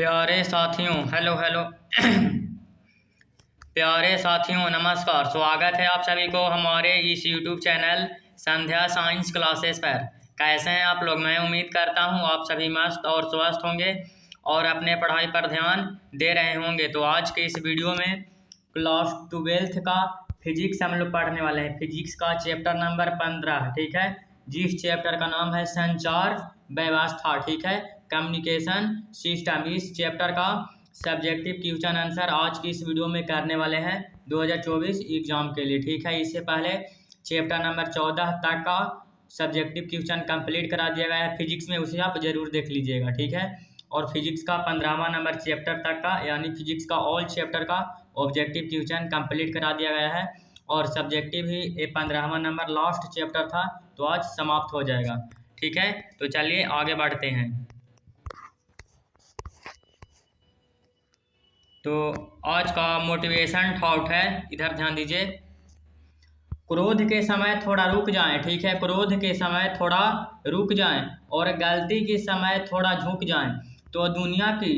प्यारे साथियों hello hello प्यारे साथियों नमस्कार। स्वागत है आप सभी को हमारे इस यूट्यूब चैनल संध्या साइंस क्लासेस पर। कैसे हैं आप लोग? मैं उम्मीद करता हूं आप सभी मस्त और स्वस्थ होंगे और अपने पढ़ाई पर ध्यान दे रहे होंगे। तो आज के इस वीडियो में क्लास 12th का फिजिक्स हम लोग पढ़ने वाले हैं। फिजिक्स का चैप्टर नंबर 15, ठीक है, जिस चैप्टर का नाम है संचार व्यवस्था, ठीक है, कम्युनिकेशन सिस्टम। इस चैप्टर का सब्जेक्टिव क्वेश्चन आंसर आज की इस वीडियो में करने वाले हैं 2024 एग्जाम के लिए, ठीक है। इससे पहले चैप्टर नंबर 14 तक का सब्जेक्टिव क्वेश्चन कंप्लीट करा दिया गया है फिजिक्स में, उसे आप जरूर देख लीजिएगा, ठीक है। और फिजिक्स का 15वां नंबर चैप्टर तक का यानी फिजिक्स का ऑल चैप्टर का ऑब्जेक्टिव क्वेश्चन कंप्लीट करा दिया गया है और सब्जेक्टिव ही ये 15वां नंबर लास्ट चैप्टर था, तो आज समाप्त हो जाएगा, ठीक है। तो चलिए आगे बढ़ते हैं। तो आज का मोटिवेशन थॉट है, इधर ध्यान दीजिए। क्रोध के समय थोड़ा रुक जाएं, ठीक है, क्रोध के समय थोड़ा रुक जाएं और गलती के समय थोड़ा झुक जाएं तो दुनिया की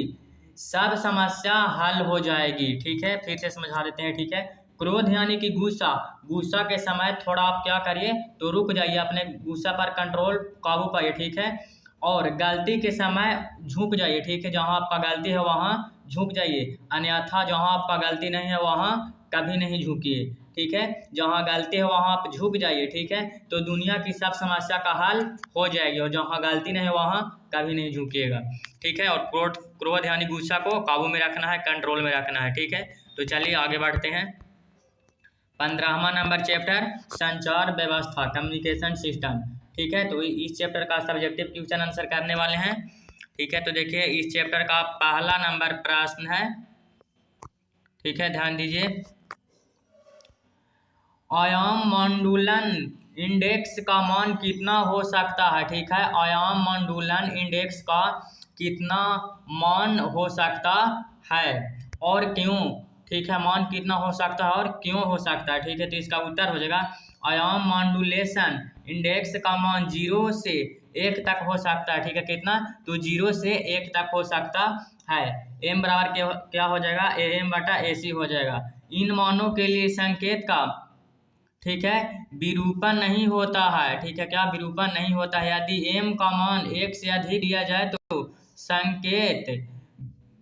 सब समस्या हल हो जाएगी, ठीक है। फिर से समझा देते हैं, ठीक है। क्रोध यानी कि गुस्सा, गुस्सा के समय थोड़ा आप क्या करिए तो रुक जाइए, अपने गुस्सा पर कंट्रोल काबू पाइए, ठीक है। और गलती के समय झुक जाइए, ठीक है, जहाँ आपका गलती है वहाँ झुक जाइए, अन्यथा जहाँ आपका गलती नहीं है वहाँ कभी नहीं झुकिए, ठीक है। जहाँ गलती है वहाँ आप झुक जाइए, ठीक है, तो दुनिया की सब समस्या का हल हो जाएगी। और जहाँ गलती नहीं है वहाँ कभी नहीं झुकिएगा, ठीक है। और क्रोध यानी गुस्सा को काबू में रखना है, कंट्रोल में रखना है, ठीक है। तो चलिए आगे बढ़ते हैं। 15वां नंबर चैप्टर संचार व्यवस्था कम्युनिकेशन सिस्टम, ठीक है। तो इस चैप्टर का सब्जेक्टिव क्वेश्चन आंसर करने वाले हैं, ठीक है। तो देखिए इस चैप्टर का पहला नंबर प्रश्न है, ठीक है, ध्यान दीजिए। आयाम मंडूलन इंडेक्स का मान कितना हो सकता है, ठीक है। आयाम मंडूलन इंडेक्स का कितना मान हो सकता है और क्यों, ठीक है, मान कितना हो सकता है और क्यों हो सकता है, ठीक है। तो इसका उत्तर हो जाएगा आयाम मॉड्यूलेशन इंडेक्स का मान 0 से 1 तक हो सकता है, ठीक है। कितना? तो 0 से 1 तक हो सकता है। m बराबर क्या हो जाएगा? AM/AC हो जाएगा। इन मानों के लिए संकेत का, ठीक है, विरूपण नहीं होता है, ठीक है, क्या विरूपण नहीं होता है। यदि m का मान 1 से अधिक दिया जाए तो संकेत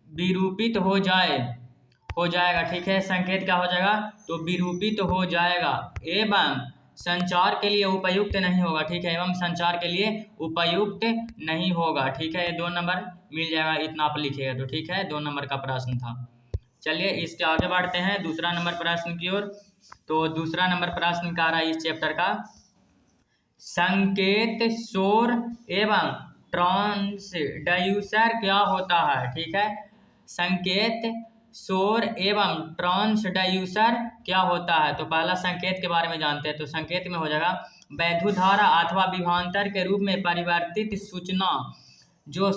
विरूपित हो जाएगा, ठीक है। संकेत क्या हो जाएगा? तो विरूपित हो जाएगा एवं संचार के लिए उपयुक्त नहीं होगा, ठीक है, एवं संचार के लिए उपयुक्त नहीं होगा, ठीक है। ये 2 नंबर मिल जाएगा, इतना आप लिखिएगा तो, ठीक है। 2 नंबर का प्रश्न था। चलिए इसके आगे बढ़ते हैं दूसरा नंबर प्रश्न की ओर। तो दूसरा नंबर प्रश्न क्या रहा है इस चैप्टर का? संकेत शोर एवं ट्रांसड्यूसर क्या होता है, ठीक है। संकेत शोर एवं ट्रांसड्यूसर क्या होता है? तो पहला संकेत के बारे में जानते हैं। तो संकेत में हो जाएगा वैद्युतधारा अथवा विभवांतर के रूप में परिवर्तित सूचना जो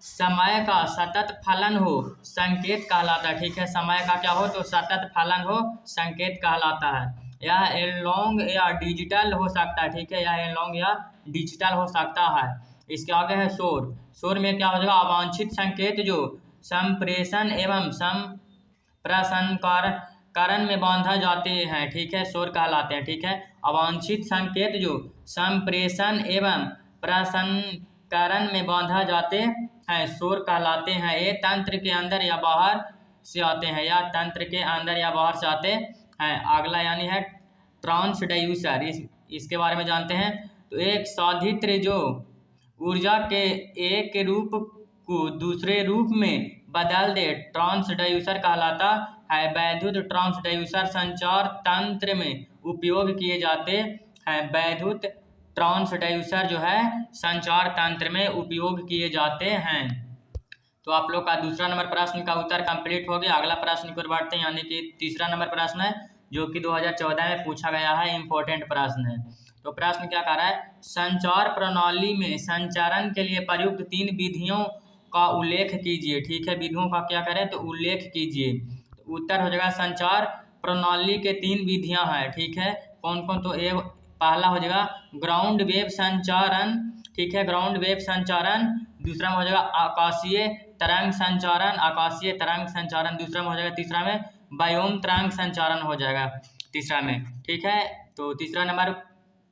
समय का सतत फलन हो संकेत कहलाता है, ठीक है। समय का क्या हो तो सतत फलन हो संकेत कहलाता है। यह एनालॉग या डिजिटल हो सकता है, ठीक है, यह एनालॉग या डिजिटल हो सकता है। इसके आगे है शोर। शोर में क्या हो जाएगा? अवांछित संकेत जो संप्रेषण एवं संप्रसारण में बांधा जाते हैं, ठीक है, शोर कहलाते हैं, ठीक है। अवांछित संकेत जो संप्रेषण एवं प्रसंस्करण में बांधा जाते हैं शोर कहलाते हैं। ये तंत्र के अंदर या बाहर से आते हैं, या तंत्र के अंदर या बाहर से आते हैं। अगला यानी है ट्रांसड्यूसर, इसके बारे में जानते हैं। तो एक साधित्र जो ऊर्जा के एक रूप को दूसरे रूप में बदल दे ट्रांसड्यूसर कहलाता है। वैद्युत ट्रांसड्यूसर संचार तंत्र में उपयोग किए जाते हैं। वैद्युत ट्रांसड्यूसर जो है संचार तंत्र में उपयोग किए जाते हैं। तो आप लोग का दूसरा नंबर प्रश्न का उत्तर कंप्लीट हो गया। अगला प्रश्न की ओर बढ़ते हैं, यानी कि तीसरा नंबर प्रश्न है जो कि 2014 में पूछा गया है, इंपॉर्टेंट प्रश्न है। तो प्रश्न क्या कह रहा है? संचार प्रणाली में संचारण के लिए प्रयुक्त 3 विधियों का उल्लेख कीजिए, ठीक है। विधियों का क्या करें तो उल्लेख कीजिए। तो उत्तर हो जाएगा संचार प्रणाली के 3 विधियां हैं, ठीक है। कौन कौन? तो पहला हो जाएगा ग्राउंड वेव संचारण, ठीक है, ग्राउंड वेव संचारण। दूसरा में हो जाएगा आकाशीय तरंग संचारण, आकाशीय तरंग संचारण दूसरा में हो जाएगा, तीसरा में व्योम तरंग संचारण हो जाएगा तीसरा में, ठीक है। तो तीसरा नंबर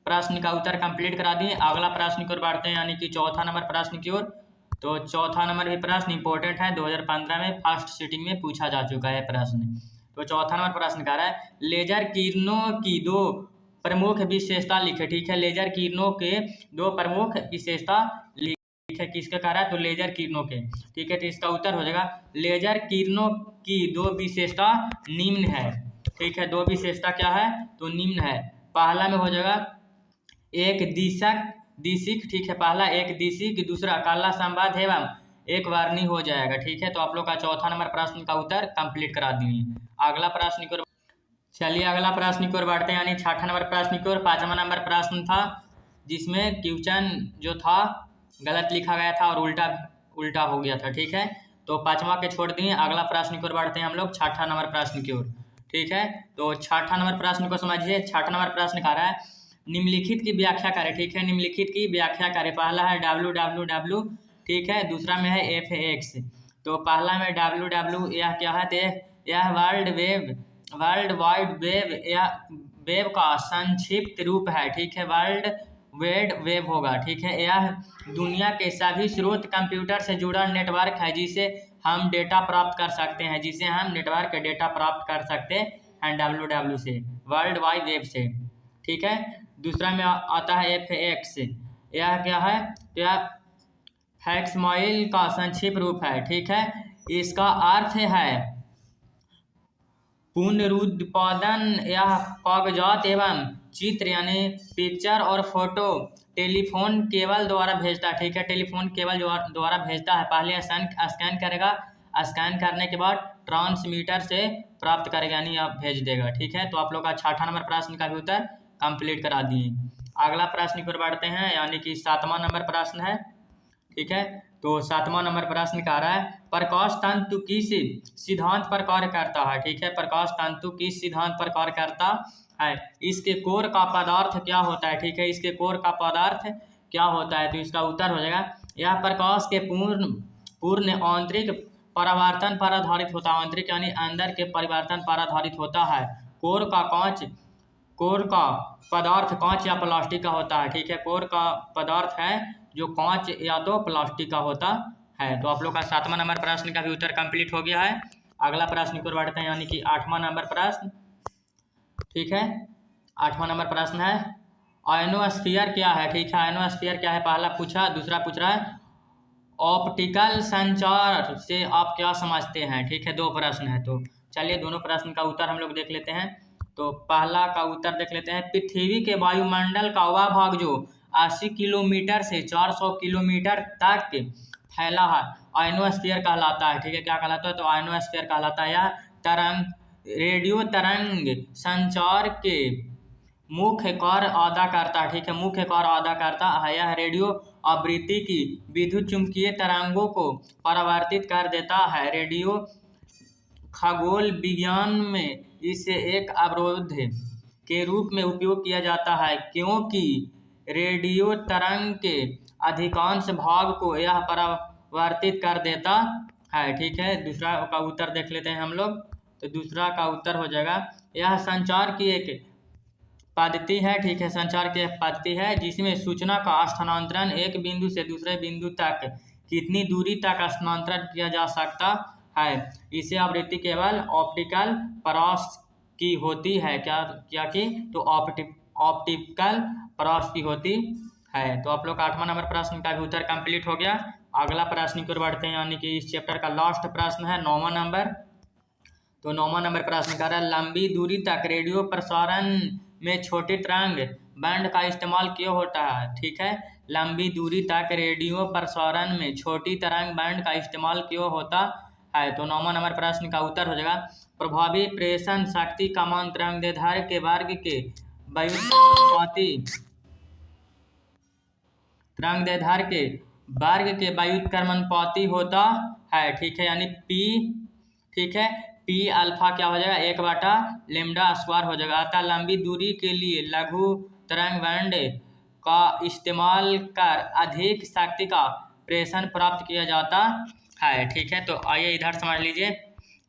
प्रश्न का उत्तर कंप्लीट करा दिए। अगला प्रश्न की ओर बढ़ते हैं, यानी कि चौथा नंबर प्रश्न की ओर। तो चौथा नंबर भी प्रश्न इंपॉर्टेंट है, 2015 में फर्स्ट सीटिंग में पूछा जा चुका है प्रश्न। तो चौथा नंबर प्रश्न कह रहा है लेजर किरणों की दो प्रमुख विशेषता लिखे, ठीक है। लेजर किरणों के दो प्रमुख विशेषता लिखे, किसका कह रहा है, तो लेजर किरणों के, ठीक है। तो इसका उत्तर हो जाएगा लेजर किरणों की दो विशेषता निम्न है, ठीक है। दो विशेषता क्या है, तो निम्न है। पहला में हो जाएगा एक दिशिक, ठीक है, पहला एक दिशिक, दूसरा काला संवाद एवं एक वारनी हो जाएगा, ठीक है। तो आप लोग का चौथा नंबर प्रश्न का उत्तर कंप्लीट करा दिए। अगला प्रश्न की ओर चलिए, अगला प्रश्न की ओर बढ़ते हैं, यानी छठा नंबर प्रश्न की ओर। पांचवा नंबर प्रश्न था जिसमें क्वेश्चन जो था गलत लिखा गया था और उल्टा हो गया था, ठीक है। तो पांचवा के छोड़ दिए। अगला प्रश्न की ओर बढ़ते हैं हम लोग छठा नंबर प्रश्न की ओर, ठीक है। तो छठा नंबर प्रश्न को समझिए। छठा नंबर प्रश्न कह रहा है निम्नलिखित की व्याख्या करें, ठीक है। निम्नलिखित की व्याख्या करें। पहला है www, ठीक है। दूसरा में है fx। तो पहला में www यह क्या है, तो यह वर्ल्ड वाइड वेब या वेब का संक्षिप्त रूप है, ठीक है। वर्ल्ड वाइड वेब होगा, ठीक है। यह दुनिया के सभी स्रोत कंप्यूटर से जुड़ा नेटवर्क है जिसे हम डेटा प्राप्त कर सकते हैं, जिसे हम नेटवर्क के डेटा प्राप्त कर सकते हैं www से, वर्ल्ड वाइड वेब से, ठीक है। दूसरा में आता है fx। यह क्या है, यह फैक्समाइल का संक्षिप्त रूप है, ठीक है। इसका अर्थ है पुनरुत्पादन या कागजात एवं चित्र यानी पिक्चर और फोटो टेलीफोन केबल द्वारा भेजता है, ठीक है। टेलीफोन केबल द्वारा भेजता है। पहले स्कैन करेगा, स्कैन करने के बाद ट्रांसमीटर से प्राप्त करेगा, यानी आप भेज देगा, ठीक है। तो आप लोग का छठा नंबर प्रश्न का भी उत्तर कंप्लीट करा दिए। अगला प्रश्न की ओर बढ़ते हैं, यानी कि सातवां नंबर प्रश्न है, ठीक है। तो सातवां नंबर प्रश्न कह रहा है प्रकाश तंतु किस सिद्धांत पर कार्य करता है, ठीक है। प्रकाश तंतु किस सिद्धांत पर कार्य करता है, इसके कोर का पदार्थ क्या होता है, ठीक है। इसके कोर का पदार्थ क्या होता है, तो इसका उत्तर हो जाएगा यह प्रकाश के पूर्ण आंतरिक परावर्तन पर आधारित होता है। आंतरिक यानी अंदर के परिवर्तन पर आधारित होता है। कोर का पदार्थ कांच या प्लास्टिक का होता है, ठीक है। कोर का पदार्थ है जो कांच या तो प्लास्टिक का होता है। तो आप लोग का सातवां नंबर प्रश्न का भी उत्तर कंप्लीट हो गया है। अगला प्रश्न की ओर बढ़ते हैं, यानी कि आठवां नंबर प्रश्न, ठीक है। आठवां नंबर प्रश्न है आयनोस्फीयर क्या है, ठीक है। आयनोस्फीयर क्या है, पहला पूछा, दूसरा पूछ रहा है ऑप्टिकल संचार से आप क्या समझते हैं, ठीक है। दो प्रश्न है, तो चलिए दोनों प्रश्न का उत्तर हम लोग देख लेते हैं। तो पहला का उत्तर देख लेते हैं पृथ्वी के वायुमंडल का वह भाग जो 80 किलोमीटर से 400 किलोमीटर तक फैला है आयनोस्फीयर कहलाता है, ठीक है। क्या कहलाता है, तो आयनोस्फीयर कहलाता है। यह रेडियो तरंग संचार के मुख्य कार्य अदा करता है, ठीक है। मुख्य कार्य अदा करता है। यह रेडियो आवृत्ति की विद्युत चुंबकीय तरंगों को परावर्तित कर देता है। रेडियो खगोल विज्ञान में इसे एक अवरोध के रूप में उपयोग किया जाता है, क्योंकि रेडियो तरंग के अधिकांश भाग को यह परावर्तित कर देता है, ठीक है। दूसरा का उत्तर देख लेते हैं हम लोग। तो दूसरा का उत्तर हो जाएगा यह संचार की एक पद्धति है, ठीक है। संचार की एक पद्धति है जिसमें सूचना का स्थानांतरण एक बिंदु से दूसरे बिंदु तक कितनी दूरी तक स्थानांतरण किया जा सकता है। इसे आवृत्ति केवल ऑप्टिकल परास की होती है, क्या की, तो ऑप्टिकल परास की होती है। तो आप लोग का आठवां नंबर प्रश्न का भी उत्तर कंप्लीट हो गया। अगला प्रश्न की ओर बढ़ते हैं, यानी कि इस चैप्टर का लास्ट प्रश्न है नौवां नंबर। तो नौवां नंबर प्रश्न कर रहा है लंबी दूरी तक रेडियो प्रसारण में छोटी तरंग बैंड का इस्तेमाल क्यों होता है, ठीक है। लंबी दूरी तक रेडियो प्रसारण में छोटी तरंग बैंड का इस्तेमाल क्यों होता है। तो नौवां नंबर प्रश्न का उत्तर हो जाएगा प्रभावी प्रेषण शक्ति का मान तरंगदैर्ध्य के वर्ग के व्युत्क्रमानुपाती तरंगदैर्ध्य के वर्ग के व्युत्क्रमानुपाती होता है, ठीक है। यानी पी, ठीक है, पी अल्फा क्या हो जाएगा 1/λ² हो जाएगा। अतः लंबी दूरी के लिए लघु तरंग बैंड का इस्तेमाल कर अधिक शक्ति का प्रेषण प्राप्त किया जाता है, ठीक है। तो आइए इधर समझ लीजिए,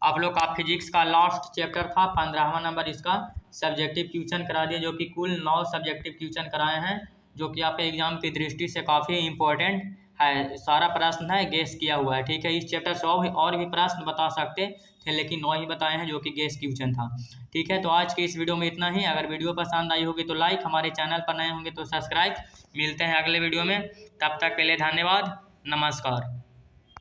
आप लोग का फिजिक्स का लास्ट चैप्टर था, 15वां नंबर इसका सब्जेक्टिव क्वेश्चन करा दिया, जो कि कुल 9 सब्जेक्टिव क्वेश्चन कराए हैं, जो कि आपके एग्जाम की दृष्टि से काफ़ी इंपॉर्टेंट है। सारा प्रश्न है गेस किया हुआ है, ठीक है। इस चैप्टर से और भी प्रश्न बता सकते थे, लेकिन 9 ही बताए हैं, जो कि गेस क्वेश्चन था, ठीक है। तो आज की इस वीडियो में इतना ही। अगर वीडियो पसंद आई होगी तो लाइक, हमारे चैनल पर नए होंगे तो सब्सक्राइब। मिलते हैं अगले वीडियो में, तब तक के लिए धन्यवाद, नमस्कार।